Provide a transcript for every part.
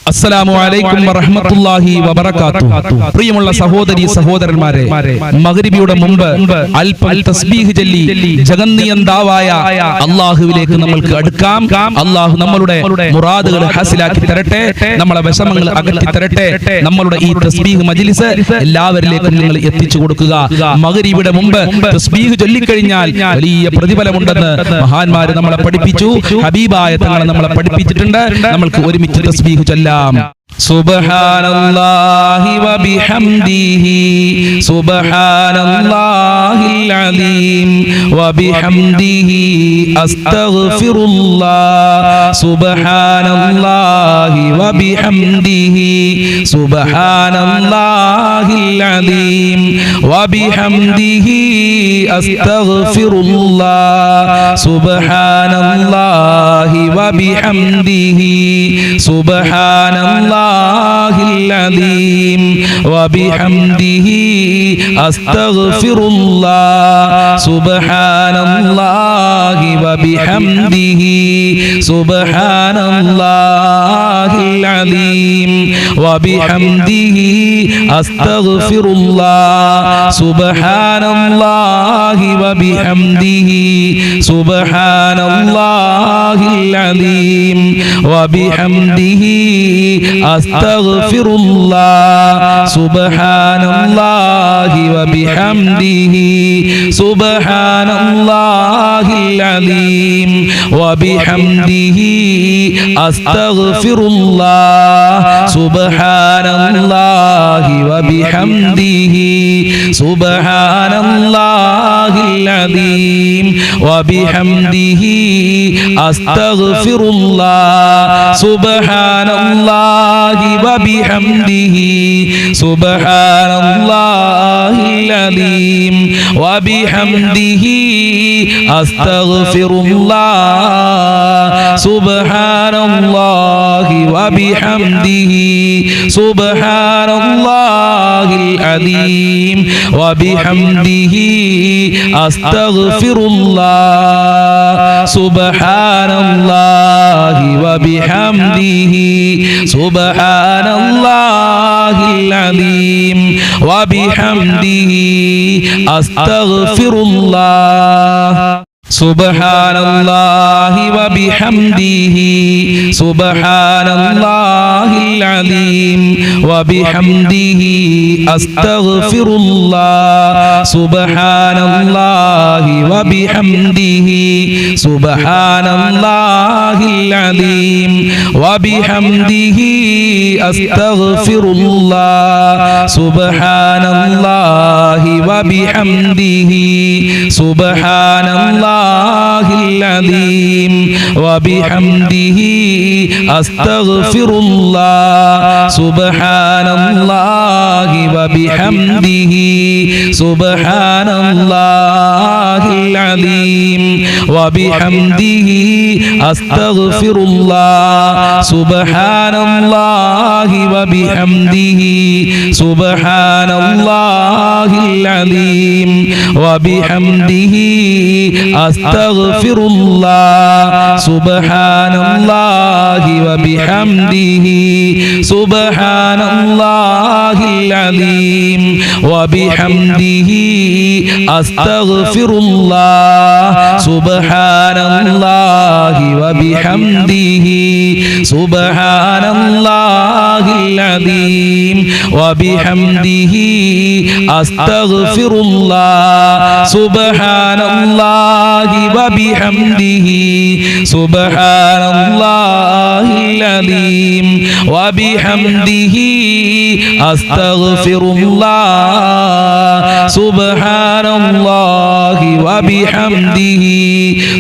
അസ്സലാമു അലൈക്കും വറഹ്മത്തുള്ളാഹി വബറകാതുഹു. പ്രിയമുള്ള സഹോദരി സഹോദരന്മാരെ, മഗ്രിബിയുടെ മുമ്പ് അല്പം തസ്ബീഹ് ചൊല്ലി ജഗന്നിയന്താവായ അല്ലാഹുവിലേക്ക് നമ്മൾക്ക് അടുക്കാം. അല്ലാഹു നമ്മളുടെ മുറാദുകൾ ഹാസിലാക്കി തരട്ടെ, നമ്മളെ വിഷമങ്ങൾ അകറ്റി തരട്ടെ. നമ്മളുടെ ഈ തസ്ബീഹ് മജ്ലിസ് എല്ലാവരിലേക്കും നിങ്ങൾ എത്തിച്ചു കൊടുക്കുക. മഗ്രിബിയുടെ മുമ്പ് തസ്ബീഹ് ചൊല്ലിക്കഴിഞ്ഞാൽ വലിയ പ്രതിഫലമുണ്ടെന്ന് മഹാന്മാര് നമ്മളെ പഠിപ്പിച്ചു. ഹബീബായ തങ്ങൾ നമ്മളെ പഠിപ്പിച്ചിട്ടുണ്ട്. നമ്മൾക്ക് ഒരുമിച്ച് തസ്ബീഹ് ചൊല്ലാം. സുബ്ഹാനല്ലാഹി വബിഹംദിഹി സുബ്ഹാനല്ലാഹിൽ അലീം വബിഹംദിഹി അസ്തഗ്ഫിറുല്ലാഹ് സുബ്ഹാനല്ലാഹി വബിഹംദിഹി സുബ്ഹാനല്ലാഹിൽ അലീം വബിഹംദിഹി അസ്തഗ്ഫിറുല്ലാഹ് സുബ്ഹാനല്ലാഹി വബിഹംദിഹി സുബ്ഹാനല്ലാഹിൽ അലീം വബിഹംദിഹി അസ്തഗ്ഫിറുല്ലാഹ് സുബ്ഹാനല്ലാഹി വബിഹംദിഹി സുബ്ഹാനല്ലാഹിൽ അലീം വബിഹംദിഹി അസ്തഗ്ഫിറുല്ലാഹ് സുബ്ഹാനല്ലാഹി വബിഹംദിhi സുബ്ഹാനല്ലാഹിൽ അലീം വബിഹംദിhi അസ്തഗ്ഫിറുല്ലാഹ് സുബ്ഹാനല്ലാഹി വബിഹംദിhi സുബ്ഹാനല്ലാഹിൽ അലീം വബിഹംദിhi അസ്തഗ്ഫിറുല്ലാഹ് സുബ്ഹാനല്ലാഹി വബിഹംദിhi സുബ്ഹാനല്ലാഹിൽ അലീം വബിഹംദിhi അസ്തഗ്ഫിറുല്ലാഹ് സുബ്ഹാനല്ലാഹി വബിഹംദിhi സുബ്ഹാനല്ലാഹിൽ അലീം വബിഹംദിhi അസ്തഗ്ഫിറുല്ലാഹ് സുബ്ഹാനല്ലാഹി വബിഹംദിhi സുബ്ഹാനല്ലാഹിൽ അലീം വബിഹംദിhi അസ്തഗ്ഫിറുല്ലാഹ് സുബ്ഹാനല്ലാഹി വബിഹംദിhi സുബ്ഹാനല്ലാഹിൽ അലീം വബിഹംദിhi അസ്തഗ്ഫിറുല്ലാഹ് സുബ്ഹാനല്ലാഹി വബിഹംദിhi സുബ്ഹാനല്ലാഹിൽ അലീം വബിഹംദിhi അസ്തഗ്ഫിറുല്ലാഹ് സുബ്ഹാനല്ലാഹി വബിഹംദിhi സുബ്ഹാനല്ലാഹിൽ അലീം വബിഹംദിhi അസ്തഗ്ഫിറുല്ലാഹ് സുബ്ഹാനല്ലാഹി വബിഹംദിhi സുബ്ഹാനല്ലാഹി العليم وبحمده أستغفر الله سبحان الله وبحمده سبحان الله العليم وبحمده أستغفر الله سبحان الله وبحمده سبحان الله العليم وبحمده أستغفر الله سبحان الله وبحمده سبحان الله العليم وبحمده أستغفر الله سبحان الله وبحمده سبحان الله العليم وبحمده أستغفر الله سبحان الله وبحمده سبحان الله العليم وبحمده أستغفر الله سبحان الله وبحمده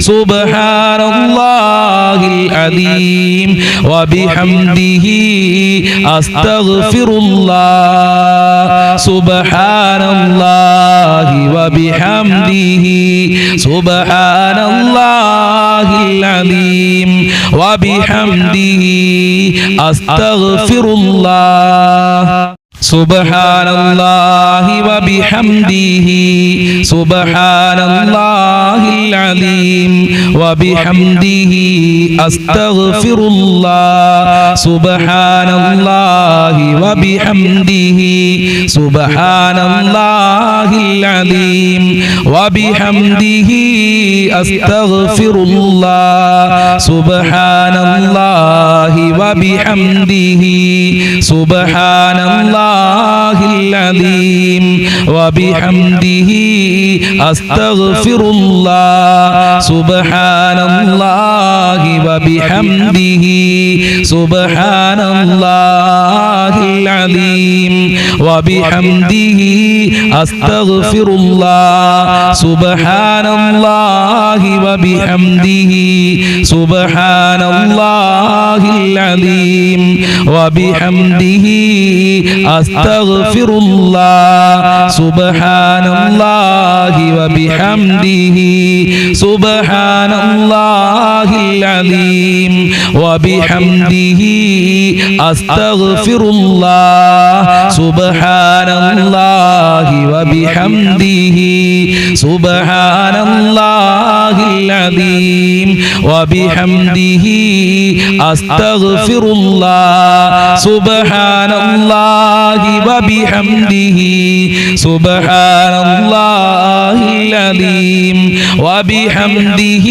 سبحان الله العليم وبحمده أستغفر الله سبحان الله وبحمده سبحان الله العليم وبحمده أستغفر الله സുബ്ഹാനല്ലാഹി വബിഹംദിഹി സുബ്ഹാനല്ലാഹിൽ അലീം വബിഹംദിഹി അസ്തഗ്ഫിറുല്ലാഹ് സുബ്ഹാനല്ലാഹി വബിഹംദിഹി സുബ്ഹാനല്ലാഹിൽ അലീം വബിഹംദിഹി അസ്തഗ്ഫിറുല്ലാഹ് സുബ്ഹാനല്ലാഹി വബിഹംദിഹി സുബ്ഹാനല്ലാഹി العظيم وبحمده أستغفر الله سبحان الله وبحمده سبحان الله العظيم وبحمده أستغفر الله سبحان الله وبحمده سبحان الله العظيم وبحمده أستغفر الله سبحان الله وبحمده سبحان الله العظيم وبحمده أستغفر الله سبحان الله وبحمده سبحان الله العظيم وبحمده أستغفر الله سبحان الله وبحمده سبحان الله العظيم وبحمده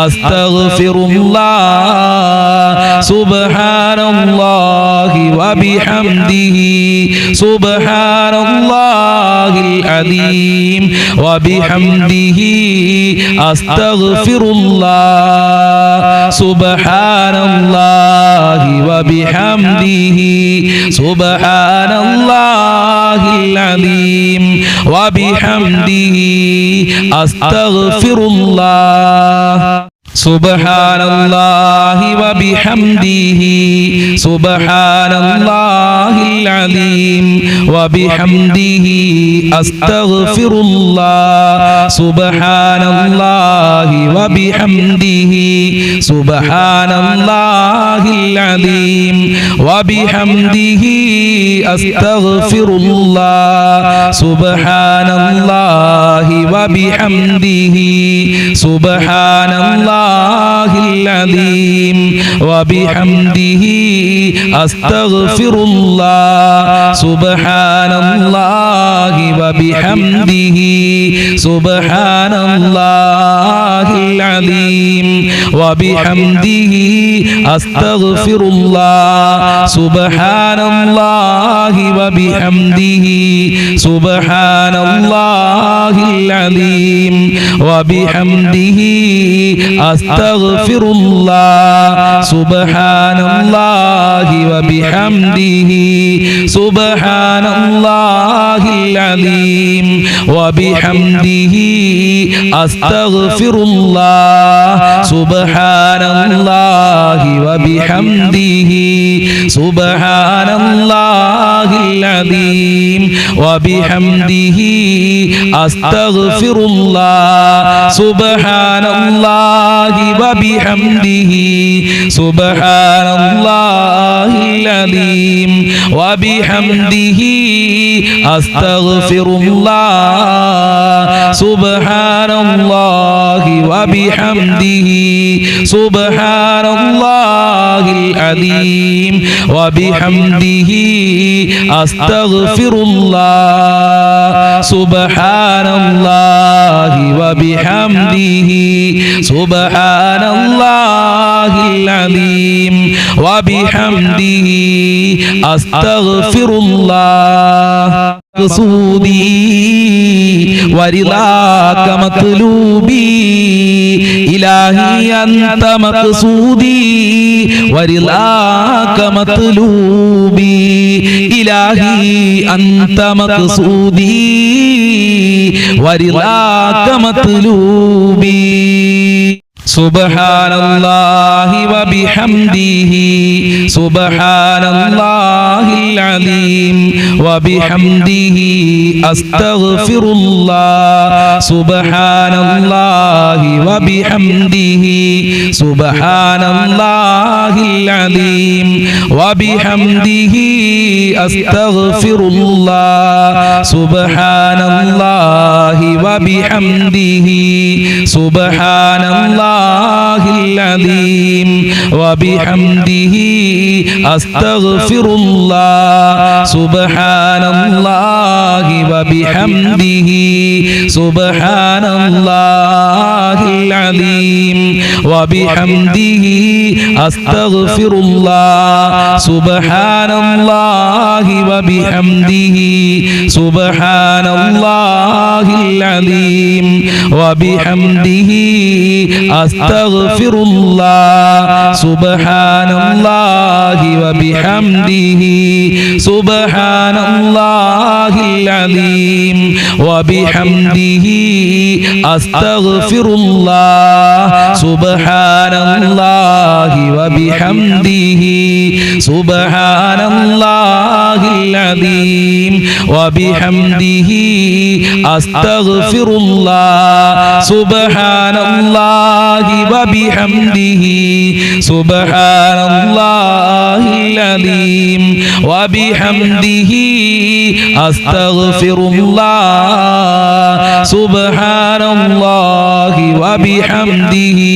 أستغفر الله سبحان الله وبحمده سبحان الله العظيم وبحمده أستغفر الله سبحان الله وبحمده سبحان الله العظيم وبحمده أستغفر الله سبحان الله وبحمده سبحان الله العظيم وبحمده أستغفر الله سبحان الله وبحمده سبحان الله العظيم وبحمده أستغفر الله سبحان الله وبحمده سبحان الله العظيم وبحمده أستغفر الله سبحان الله وبحمده سبحان الله العظيم وبحمده أستغفر الله سبحان الله وبحمده سبحان الله العظيم وبحمده أستغفر الله سبحان الله وبحمده سبحان الله العظيم وبحمده أستغفر الله سبحان الله وبحمده سبحان الله العظيم وبحمده أستغفر الله سبحان الله وبحمده سبحان الله العظيم وبحمده أستغفر الله سبحان الله وبحمده سبحان الله العظيم وبحمده أستغفر الله سبحان الله وبحمده سبحان الله العظيم وبحمده أستغفر الله مقصودي ورضاك مطلوبي إلهي أنت مقصودي ورضاك مطلوبي إلهي أنت مقصودي ورضاك مطلوبي സുബ്ഹാനല്ലാഹി വബിഹംദിഹി സുബ്ഹാനല്ലാഹിൽ അലീം വബിഹംദിഹി അസ്തഗ്ഫിറുല്ലാഹ് സുബ്ഹാനല്ലാഹി വബിഹംദിഹി സുബ്ഹാനല്ലാഹിൽ അലീം വബിഹംദിഹി അസ്തഗ്ഫിറുല്ലാഹ് സുബ്ഹാനല്ലാഹി വബിഹംദിഹി സുബ്ഹാനല്ലാഹിൽ അലീം വബിഹംദിഹി അസ്തഗ്ഫിറുല്ലാഹ് സുബ്ഹാനല്ലാഹി വബിഹംദിഹി സുബ്ഹാനല്ലാഹിൽ അലീം വബിഹംദിഹി അസ്തഗ്ഫിറുല്ലാഹ് സുബ്ഹാനല്ലാഹി വബിഹംദിഹി സുബ്ഹാനല്ലാഹിൽ അലീം വബിഹംദിഹി അസ്തഗ്ഫിറുല്ലാഹ് സുബ്ഹാനല്ലാഹി വബിഹംദിഹി സുബ്ഹാനല്ലാഹിൽ അലീം വബിഹംദിഹി അസ്തഗ്ഫിറുല്ലാഹ് സുബ്ഹാനല്ലാഹി വബിഹംദിhi സുബ്ഹാനല്ലാഹിൽ അലീം വബിഹംദിhi അസ്തഗ്ഫിറുല്ലാഹ് സുബ്ഹാനല്ലാഹി വബിഹംദിhi സുബ്ഹാനല്ലാഹിൽ അലീം വബിഹംദിhi അസ്തഗ്ഫിറുല്ലാഹ് സുബ്ഹാനല്ലാഹി വബിഹംദിhi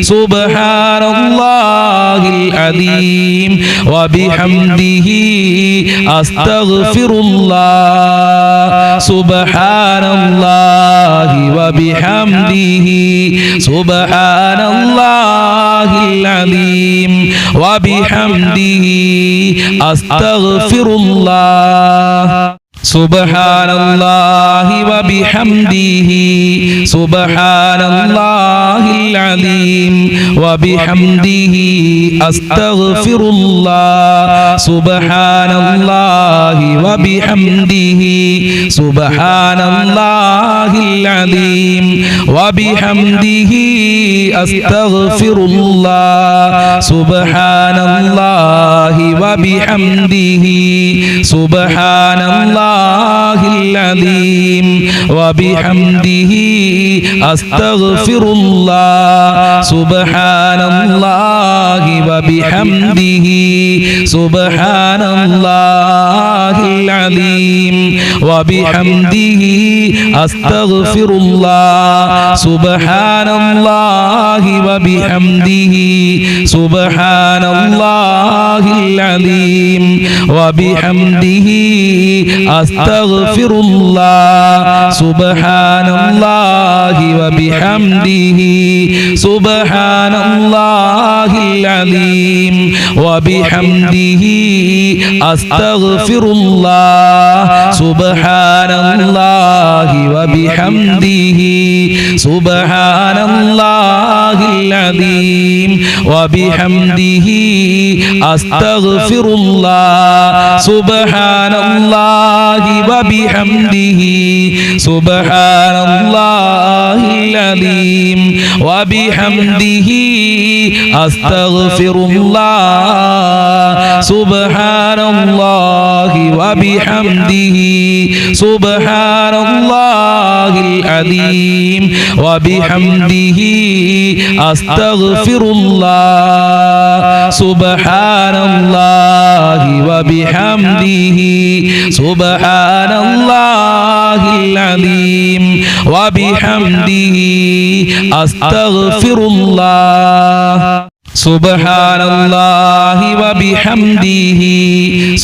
സുബ്ഹാനല്ലാഹിൽ അലീം വബിഹംദിhi അസ്തഗ്ഫിറുല്ലാഹ് സുബ്ഹാനല്ലാഹി വബിഹംദിhi സുബ്ഹാനല്ലാഹിൽ അലീം വബിഹംദിhi അസ്തഗ്ഫിറുല്ലാഹ് സുബ്ഹാനല്ലാഹി വബിഹംദിഹി സുബ്ഹാനല്ലാഹിൽ അലീം വബിഹംദിhi അസ്തഗ്ഫിറുല്ലാഹ് സുബ്ഹാനല്ലാഹി വബിഹംദിhi സുബ്ഹാനല്ലാഹിൽ അലീം വബിഹംദിhi അസ്തഗ്ഫിറുല്ലാഹ് സുബ്ഹാനല്ലാഹി വബിഹംദിhi സുബ്ഹാനല്ലാഹിൽ അലീം വബിഹംദിhi അസ്തഗ്ഫിറുല്ലാഹ് സുബ്ഹാനല്ലാഹി വബിഹംദിhi സുബ്ഹാനല്ലാഹിൽ അലീം വബിഹംദിhi അസ്തഗ്ഫിറുല്ലാഹ് സുബ്ഹാനല്ലാഹി വബിഹംദിhi സുബ്ഹാനല്ലാഹിൽ അലീം വബിഹംദിhi അസ്തഗ്ഫിറുല്ലാഹ് സുബ്ഹാനല്ലാഹി വബിഹംദിhi സുബ്ഹാനല്ലാഹിൽ അലീം വബിഹംദിhi അസ്തഗ്ഫിറുല്ലാഹ് സുബ്ഹാനല്ലാഹി വബിഹംദിhi സുബ്ഹാനല്ലാഹിൽ അലീം വബിഹംദിhi അസ്തഗ്ഫിറുല്ലാഹ് സുബ്ഹാനല്ലാഹി വബിഹംദിhi സുബ്ഹാനല്ലാഹിൽ അലീം വബിഹംദിhi അസ്തഗ്ഫിറുല്ലാഹ് സുബ്ഹാനല്ലാഹി വബിഹംദിhi സുബ്ഹാനല്ലാഹിൽ അലീം വബിഹംദിhi അസ്തഗ്ഫിറുല്ലാഹ് സുബ്ഹാനല്ലാഹി വബിഹംദിhi സുബ്ഹാനല്ലാഹിൽ അലീം വബിഹംദിhi അസ്തഗ്ഫിറുല്ലാഹ് സുബ്ഹാനല്ലാഹി വബിഹംദിhi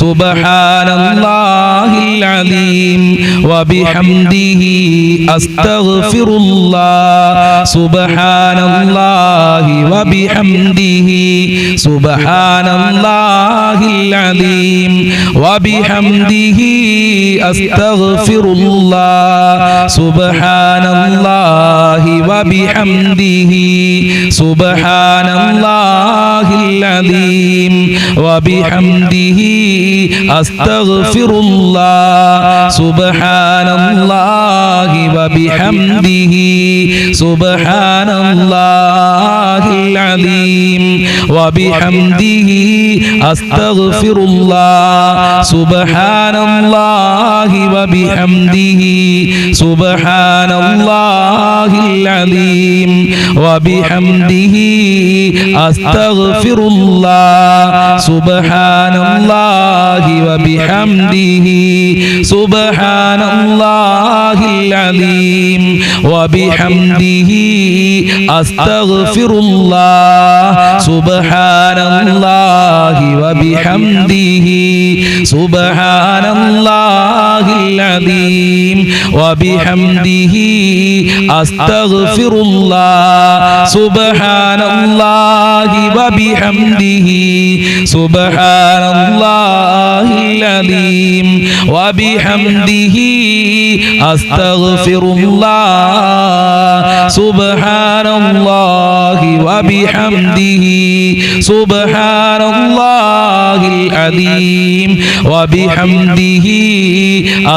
സുബ്ഹാനല്ലാഹിൽ അലീം വബിഹംദിhi അസ്തഗ്ഫിറുല്ലാഹ് സുബ്ഹാനല്ലാഹി വബിഹംദിhi സുബ്ഹാനല്ലാഹിൽ അലീം വബിഹംദിhi അസ്തഗ്ഫിറുല്ലാഹ് സുബ്ഹാനല്ലാഹി വബിഹംദിhi സുബ്ഹാനല്ലാഹിൽ അലീം وبحمده أستغفر الله سبحان الله وبحمده سبحان الله العظيم وبحمده أستغفر الله سبحان الله وبحمده سبحان الله العظيم وبحمده أستغفر الله سبحان الله وبحمده سبحان الله العظيم وبحمده أستغفر الله سبحان الله وبحمده سبحان الله العظيم وبحمده أستغفر الله سبحان الله وبحمده سبحان الله العظيم وبحمده أستغفر الله سبحان الله وبحمده سبحان الله العظيم وبحمده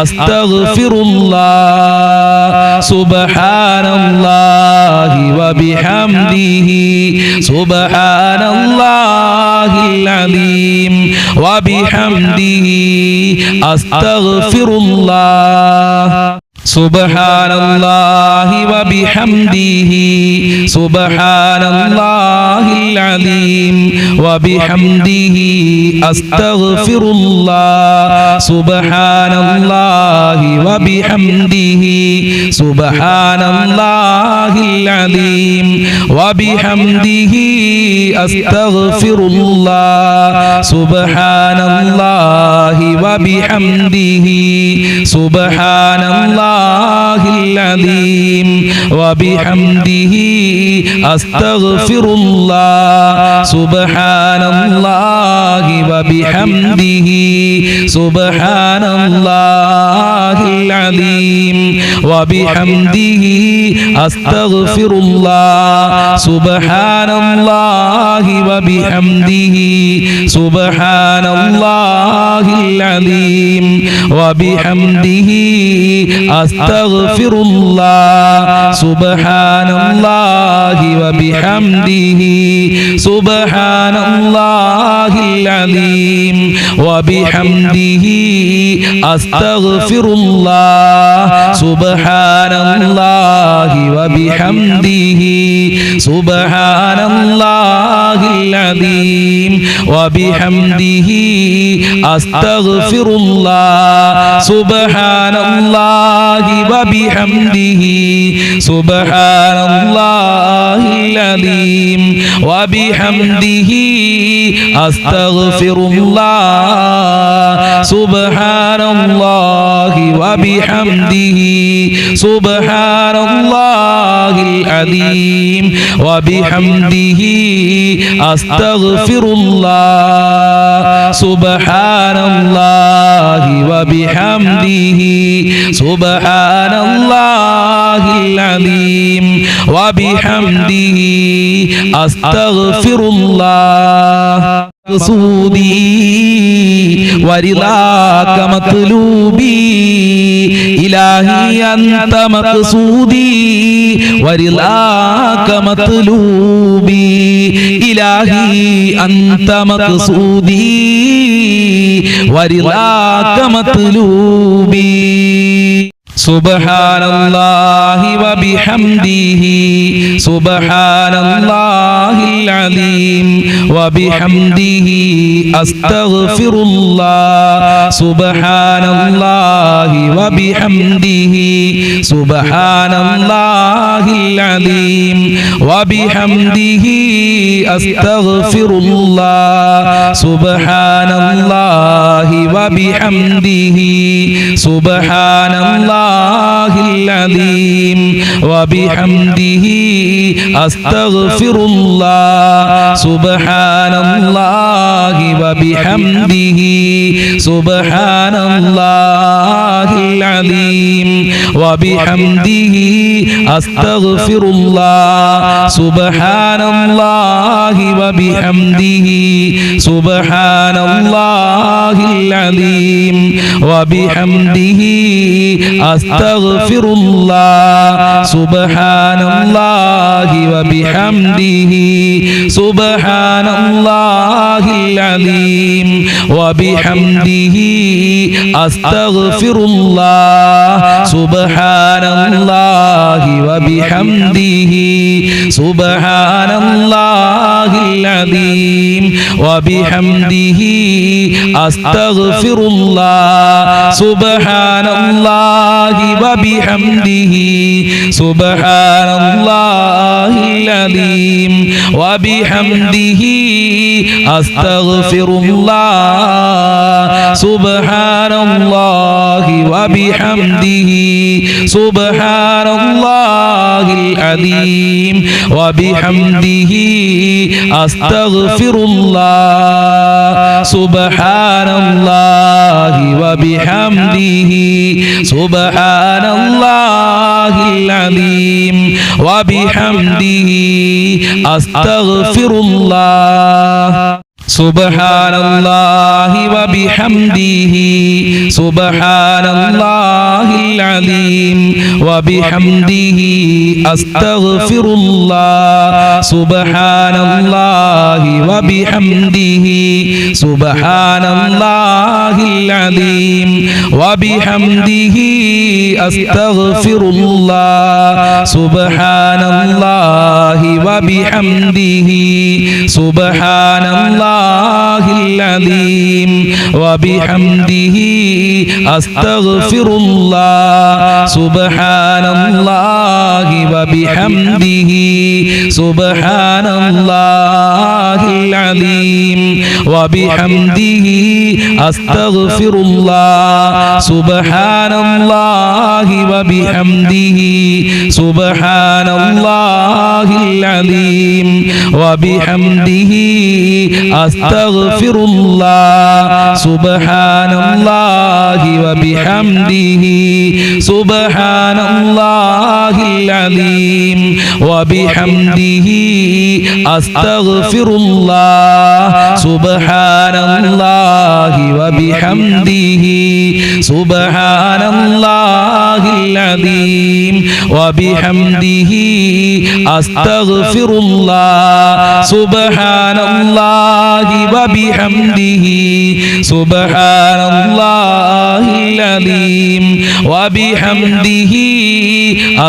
أستغفر الله سبحان الله وبحمده سبحان الله العظيم وبحمده أستغفر الله سبحان الله وبحمده سبحان الله العظيم وبحمده أستغفر الله سبحان الله وبحمده سبحان الله العظيم وبحمده أستغفر الله سبحان الله وبحمده سبحان الله العظيم وبحمده أستغفر الله سبحان الله وبحمده سبحان الله العظيم وبحمده أستغفر الله سبحان الله وبحمده سبحان الله العظيم وبحمده أستغفر الله سبحان الله وبحمده سبحان الله العظيم وبحمده أستغفر الله سبحان الله وبحمده سبحان الله العظيم وبحمده أستغفر الله سبحان الله وبحمده سبحان الله العظيم وبحمده أستغفر الله سبحان الله وبحمده سبحان الله العظيم وبحمده أستغفر الله سبحان الله وبحمده سبحان الله العظيم وبحمده أستغفر الله مقصودي ورضاك مطلوبي إلهي أنت مقصودي ورضاك مطلوبي إلهي أنت مقصودي ورضاك مطلوبي سبحان الله وبحمده سبحان الله العظيم وبحمده أستغفر الله سبحان الله وبحمده سبحان الله العظيم وبحمده أستغفر الله سبحان الله وبحمده سبحان الله العظيم وبحمده أستغفر الله سبحان الله وبحمده سبحان الله العظيم وبحمده أستغفر الله سبحان الله وبحمده سبحان الله العظيم وبحمده أستغفر الله سبحان الله وبحمده سبحان الله العظيم وبحمده أستغفر الله سبحان الله وبحمده سبحان الله العظيم وبحمده أستغفر الله سبحان الله وبحمده سبحان الله العظيم وبحمده أستغفر الله سبحان الله وبحمده سبحان الله العظيم وبحمده أستغفر الله سبحان الله وبحمده سبحان الله العظيم وبحمده أستغفر الله سبحان الله وبحمده سبحان الله العظيم وبحمده أستغفر الله سبحان الله وبحمده سبحان الله العظيم وبحمده أستغفر الله سبحان الله وبحمده سبحان الله العظيم وبحمده أستغفر الله سبحان الله وبحمده سبحان الله العظيم وبحمده أستغفر الله سبحان الله وبحمده سبحان الله العظيم وبحمده أستغفر الله سبحان الله وبحمده سبحان الله العظيم وبحمده أستغفر الله سبحان الله وبحمده سبحان الله العظيم وبحمده أستغفر الله سبحان الله وبحمده سبحان الله العظيم وبحمده أستغفر الله سبحان الله وبحمده سبحان الله العظيم وبحمده أستغفر الله سبحان الله وبحمده سبحان الله العظيم وبحمده أستغفر الله سبحان الله وبحمده سبحان الله العظيم وبحمده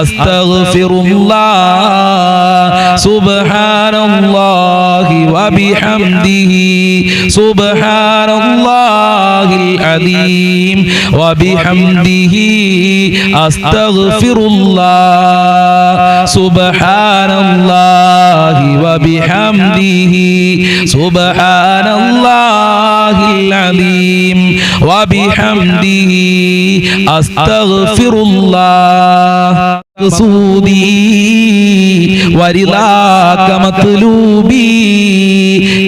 أستغفر الله سبحان الله وبحمده سبحان الله العظيم وبحمده أستغفر الله سبحان الله وبحمده سبحان الله العظيم وبحمده أستغفر الله سبحان الله وبحمده سبحان الله العظيم وبحمده أستغفر الله مقصودي ورضاك مطلوبي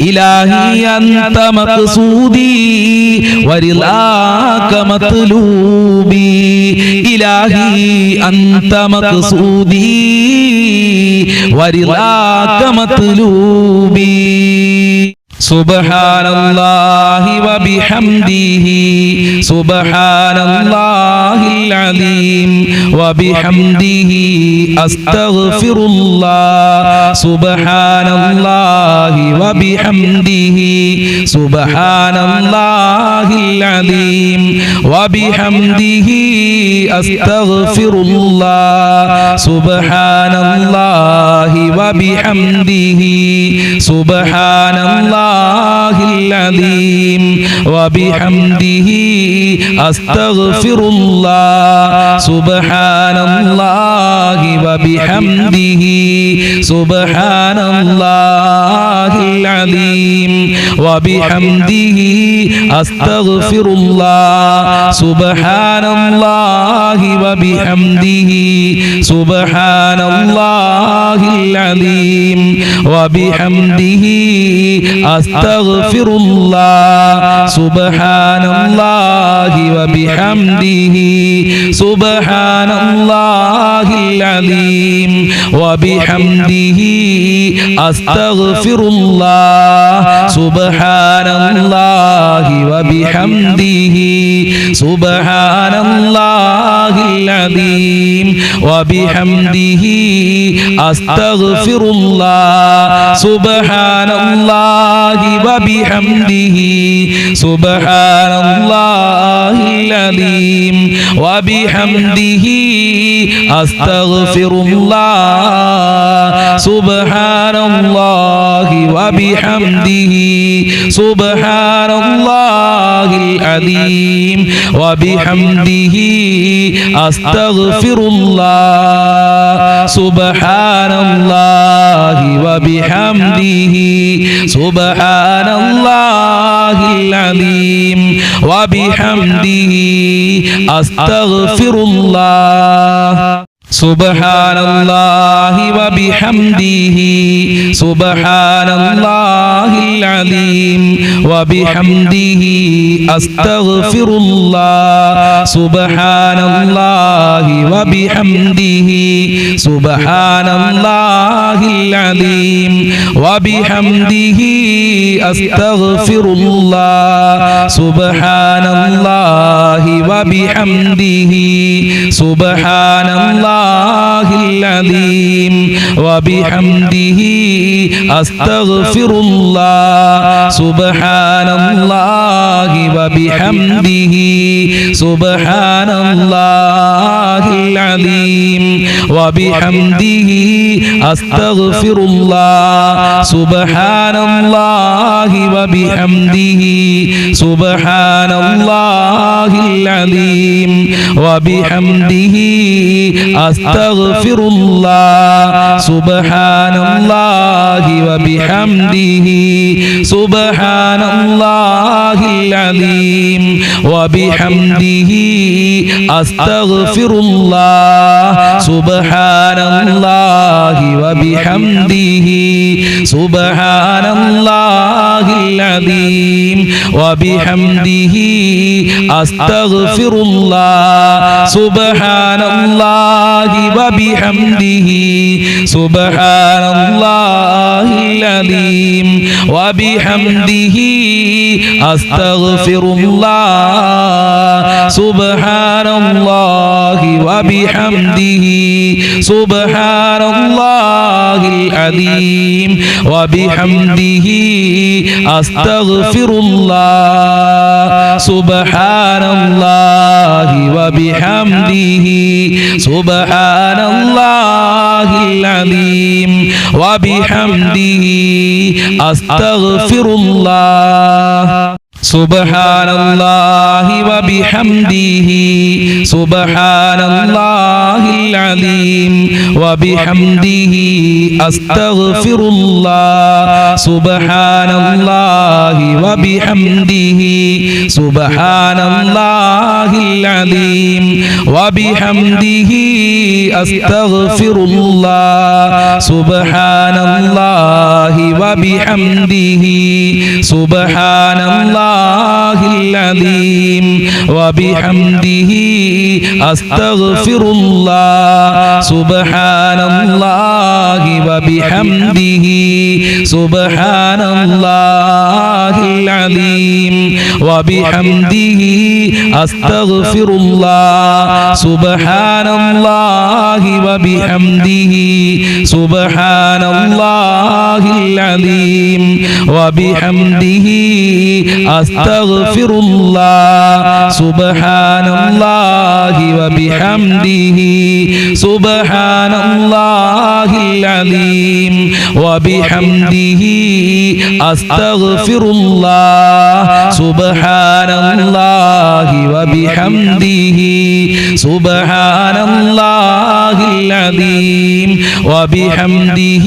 إلهي أنت مقصودي ورضاك مطلوبي إلهي أنت مقصودي ورضاك مطلوبي سبحان الله وبحمده سبحان الله العظيم وبحمده أستغفر الله سبحان الله وبحمده سبحان الله العظيم وبحمده أستغفر الله سبحان الله وبحمده سبحان الله العظيم وبحمده أستغفر الله سبحان الله وبحمده سبحان الله അല്ലാഹിൽ അലീം വബിഹംദിഹി അസ്തഗ്ഫിറുല്ലാഹ് സുബ്ഹാനല്ലാഹി വബിഹംദിഹി സുബ്ഹാനല്ലാഹിൽ അലീം വബിഹംദിഹി അസ്തഗ്ഫിറുല്ലാഹ് സുബ്ഹാനല്ലാഹി വബിഹംദിഹി സുബ്ഹാനല്ലാഹിൽ അലീം വബിഹംദിഹി അസ്തഗ്ഫിറുല്ലാഹ് സുബ്ഹാനല്ലാഹി വബിഹംദിഹി സുബ്ഹാനല്ലാഹിൽ അലീം വബിഹംദിഹി അസ്തഗ്ഫിറുല്ലാഹ് സുബ്ഹാനല്ലാഹി വബിഹംദിഹി സുബ്ഹാനല്ലാഹിൽ അലീം വബിഹംദിഹി അസ്തഗ്ഫിറുല്ലാഹ് സുബ്ഹാനല്ലാഹി വബിഹംദിഹി സുബ്ഹാനല്ലാഹിൽ അലീം വബിഹംദിഹി അസ്തഗ്ഫിറുല്ലാഹ് സുബ്ഹാനല്ലാഹി വബിഹംദിhi സുബ്ഹാനല്ലാഹിൽ അലീം വബിഹംദിhi അസ്തഗ്ഫിറുല്ലാഹ് സുബ്ഹാനല്ലാഹി വബിഹംദിഹി സുബ്ഹാനല്ലാഹിൽ അലീം വബിഹംദിഹി അസ്തഗ്ഫിറുല്ലാഹ് സുബ്ഹാനല്ലാഹി വബിഹംദിഹി സുബ്ഹാനല്ലാഹിൽ അലീം വബിഹംദിഹി അസ്തഗ്ഫിറുല്ലാഹ് സുബ്ഹാനല്ലാഹി വബിഹംദിhi സുബ്ഹാനല്ലാഹി العليم وبحمده أستغفر الله سبحان الله وبحمده سبحان الله العليم وبحمده أستغفر الله سبحان الله وبحمده سبحان الله العليم وبحمده أستغفر الله سبحان الله وبحمده سبحان الله العليم وبحمده أستغفر الله سبحان الله وبحمده سبحان الله العليم وبحمده أستغفر الله سبحان الله وبحمده سبحان الله العليم وبحمده أستغفر الله سبحان الله وبحمده سبحان الله العليم وبحمده أستغفر الله سبحان الله وبحمده سبحان الله العليم وبحمده أستغفر الله سبحان الله وبحمده سبحان الله العليم وبحمده أستغفر الله سبحان الله وبحمده سبحان الله العليم وبحمده أستغفر الله سبحان الله وبحمده سبحان الله العليم وبحمده أستغفر الله سبحان الله وبحمده سبحان الله العليم وبحمده أستغفر الله سبحان الله وبحمده سبحان الله العليم وبحمده أستغفر الله سبحان الله وبحمده سبحان الله العليم وبحمده أستغفر الله سبحان الله وبحمده سبحان الله العليم وبحمده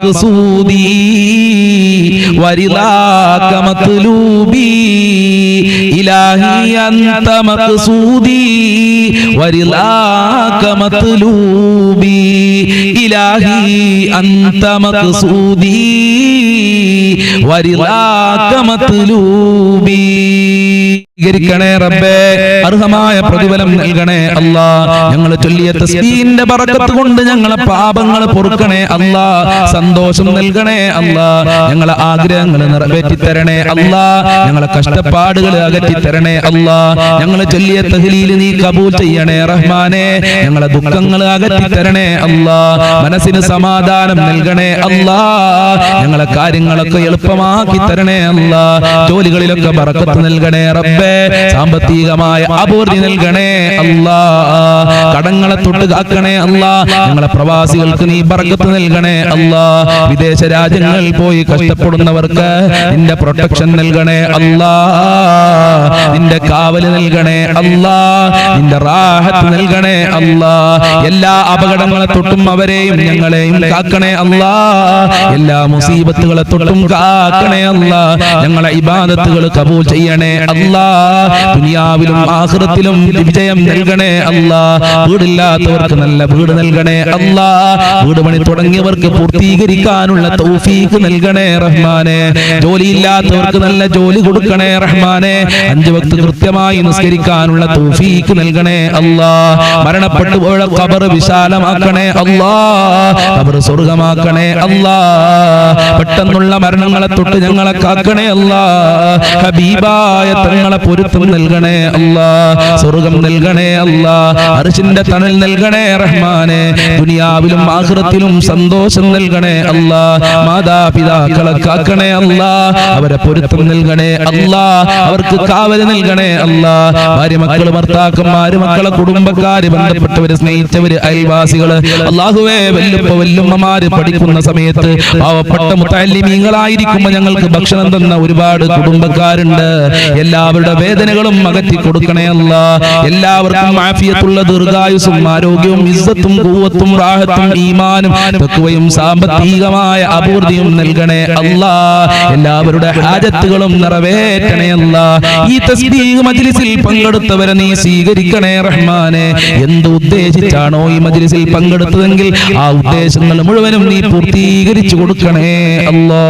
مقصودي ورضاك مطلوبي إلهي أنت مقصودي ورضاك مطلوبي إلهي أنت مقصودي ورضاك مطلوبي സ്വീകരിക്കണേ റബ്ബേ, അർഹമായ പ്രതിഫലം നൽകണേ അല്ലാ. ഞങ്ങൾ ചൊല്ലിയ തസ്ബീഹിന്റെ ബറക്കത്ത് കൊണ്ട് ഞങ്ങളെ പാപങ്ങൾ പൊറുക്കണേ അല്ലാ. സന്തോഷം നൽകണേ അല്ലാ. ഞങ്ങളെ ആഗ്രഹങ്ങൾ നിറവേറ്റി തരണേ അല്ലാ. ഞങ്ങളെ കഷ്ടപ്പാടുകൾ അകറ്റി തരണേ അല്ലാ. ഞങ്ങൾ ചൊല്ലിയ തഹ്ലീൽ നീ കബൂൽ ചെയ്യണേ റഹ്മാനെ. ഞങ്ങളെ ദുഃഖങ്ങൾ അകറ്റി തരണേ അല്ലാ. മനസ്സിന് സമാധാനം നൽകണേ അല്ലാ. ഞങ്ങളെ കാര്യങ്ങളൊക്കെ എളുപ്പമാക്കി തരണേ അല്ലാ. ജോലികളിലൊക്കെ ബറക്കത്ത് നൽകണേ റബ്ബേ. സാമ്പത്തികമായ അഭിവൃദ്ധി നൽകണേ അല്ലാ. കടങ്ങളെ തൊട്ട് കാക്കണേ അല്ലാ. ഞങ്ങളെ പ്രവാസികൾക്ക് നീ ബർക്കത്ത് നൽകണേ അല്ലാ. വിദേശ രാജ്യങ്ങളിൽ പോയി കഷ്ടപ്പെടുന്നവർക്ക് നിന്റെ പ്രൊട്ടക്ഷൻ നൽകണേ അല്ലാ. നിന്റെ കാവല് നൽകണേ അല്ലാ. നിന്റെ റാഹത്ത് നൽകണേ അല്ലാ. എല്ലാ അപകടങ്ങളെ തൊട്ടും അവരെയും ഞങ്ങളെയും കാക്കണേ അല്ലാ. എല്ലാ മുസീബത്തുകളെ തൊട്ടും കാക്കണേ അല്ലാ. ഞങ്ങളെ ഇബാദത്തുകൾ കബൂൽ ചെയ്യണേ അല്ലാ. ദുനിയാവിലും ആഖിറത്തിലും വിജയം നൽകണേ അല്ലാ. വീടില്ലാത്തവർക്ക് നല്ല വീട് നൽകണേ അല്ലാ. വീട് പണി തുടങ്ങിയവർക്ക് പൂർത്തീകരിക്കാനുള്ള തൗഫീഖ് നൽകണേ റഹ്മാനെ. ജോലിയില്ലാത്തവർക്ക് നല്ല ജോലി കൊടുക്കണേ റഹ്മാനെ. 5 വക്ത് കൃത്യമായി നിസ്കരിക്കാനുള്ള തൗഫീഖ് നൽകണേ അല്ലാ. മരണപ്പെട്ടു പോയ ഖബർ വിശാലമാക്കണേ അല്ലാ. ഖബർ സ്വർഗ്ഗമാക്കണേ അല്ലാ. പെട്ടെന്നുള്ള മരണങ്ങളെ തൊട്ട് ഞങ്ങളെ കാക്കണേ അല്ലാ. ഹബീബായ തങ്ങളെ പൊരുത്തം നൽകണേ അല്ലാ. സ്വർഗ്ഗം നൽകണേ അല്ലാ. അർശിന്റെ തണൽ നൽകണേ റഹ്മാനെ. ദുനിയാവിലും ആഖിറത്തിലും സന്തോഷം നൽകണേ അല്ലാ. മാതാപിതാക്കളെ കാക്കണേ അല്ലാ. അവരെ പൊരുത്തം നൽകണേ അല്ലാ. അവർക്ക് കാവൽ നൽകണേ അല്ലാ. ഭാര്യ മക്കള് ഭർത്താക്കന്മാര് മക്കളെ കുടുംബക്കാര് ബന്ധപ്പെട്ടവര് സ്നേഹിച്ചവര് അയൽവാസികള് അല്ലാഹുവേ വല്ലുമ്മമാര് പഠിക്കുന്ന സമയത്ത് പാവപ്പെട്ട മുതഅല്ലിമീങ്ങളായിരിക്കുമ്പോൾ ഞങ്ങൾക്ക് ഭക്ഷണം തന്ന ഒരുപാട് കുടുംബക്കാരുണ്ട്. എല്ലാവരുടെ വേദനകളും അകറ്റി കൊടുക്കണേ അല്ലാ. എല്ലാവർക്കും ആഫിയത്തുള്ള ദീർഘായുസ്സും ആരോഗ്യവും ഇസ്സത്തും ഖുവ്വത്തും റാഹത്തും ഈമാനും തഖ്വയും സാമ്പത്തികമായ അഭിവൃദ്ധിയും നൽകണേ അല്ലാ. എല്ലാവരുടെ ഹാജത്തുകളും നിറവേറ്റണേ അല്ലാ. ഈ തസ്ബീഹ് മജ്ലിസിൽ പങ്കെടുത്തവരെ നീ സ്വീകരിക്കണേ റഹ്മാനെ. എന്ത് ഉദ്ദേശിച്ചാണോ ഈ മജ്ലിസിൽ പങ്കെടുത്തതെങ്കിൽ ആ ഉദ്ദേശങ്ങൾ മുഴുവനും നീ പൂർത്തീകരിച്ചു കൊടുക്കണേ അല്ലാ.